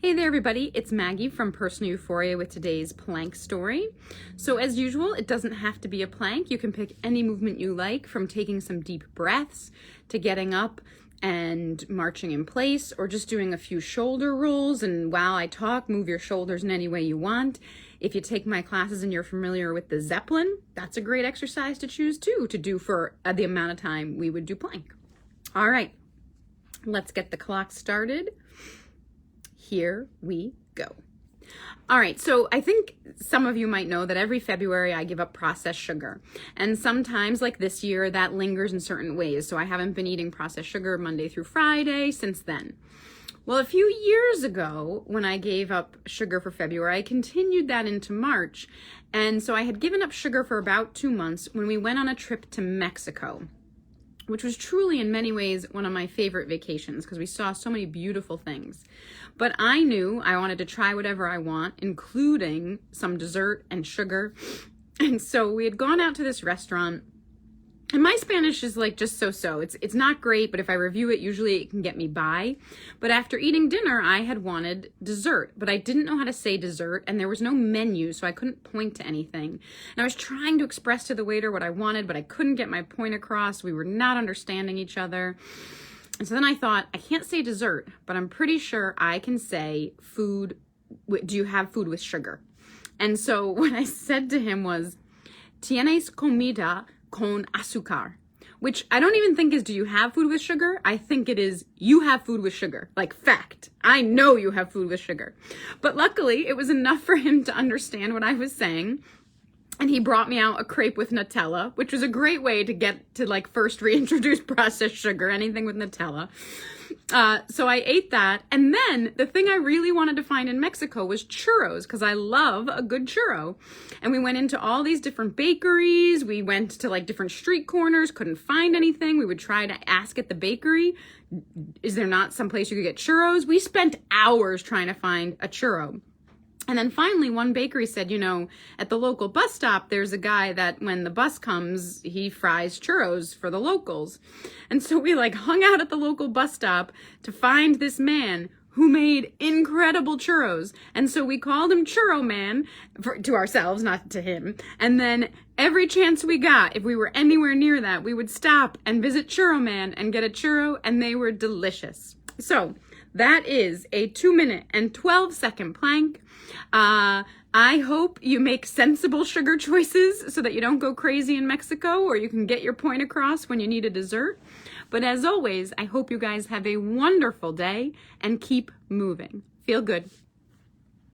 Hey there everybody, it's Maggie from Personal Euphoria with today's plank story. So as usual, it doesn't have to be a plank. You can pick any movement you like, from taking some deep breaths to getting up and marching in place, or just doing a few shoulder rolls, and while I talk, move your shoulders in any way you want. If you take my classes and you're familiar with the Zeppelin, that's a great exercise to choose too, to do for the amount of time we would do plank. All right, let's get the clock started. Here we go. All right, so I think some of you might know that every February I give up processed sugar. And sometimes, like this year, that lingers in certain ways. So I haven't been eating processed sugar Monday through Friday since then. Well, a few years ago, when I gave up sugar for February, I continued that into March. And so I had given up sugar for about 2 months when we went on a trip to Mexico, which was truly in many ways one of my favorite vacations because we saw so many beautiful things. But I knew I wanted to try whatever I want, including some dessert and sugar. And so we had gone out to this restaurant, and my Spanish is like just so-so. It's not great, but if I review it, usually it can get me by. But after eating dinner, I had wanted dessert, but I didn't know how to say dessert, and there was no menu, so I couldn't point to anything. And I was trying to express to the waiter what I wanted, but I couldn't get my point across. We were not understanding each other. And so then I thought, I can't say dessert, but I'm pretty sure I can say food. Do you have food with sugar? And so what I said to him was, tienes comida con azucar, which I don't even think is, do you have food with sugar? I think it is, you have food with sugar. Like, fact. I know you have food with sugar. But luckily, it was enough for him to understand what I was saying. And he brought me out a crepe with Nutella, which was a great way to get to like first reintroduce processed sugar, anything with Nutella. So I ate that. And then the thing I really wanted to find in Mexico was churros, because I love a good churro. And we went into all these different bakeries. We went to like different street corners, couldn't find anything. We would try to ask at the bakery, is there not some place you could get churros? We spent hours trying to find a churro. And then finally, one bakery said, at the local bus stop, there's a guy that when the bus comes, he fries churros for the locals. And so we hung out at the local bus stop to find this man who made incredible churros. And so we called him Churro Man to ourselves, not to him. And then every chance we got, if we were anywhere near that, we would stop and visit Churro Man and get a churro, and they were delicious. So that is a 2-minute and 12-second plank. I hope you make sensible sugar choices so that you don't go crazy in Mexico, or you can get your point across when you need a dessert. But as always, I hope you guys have a wonderful day and keep moving. Feel good.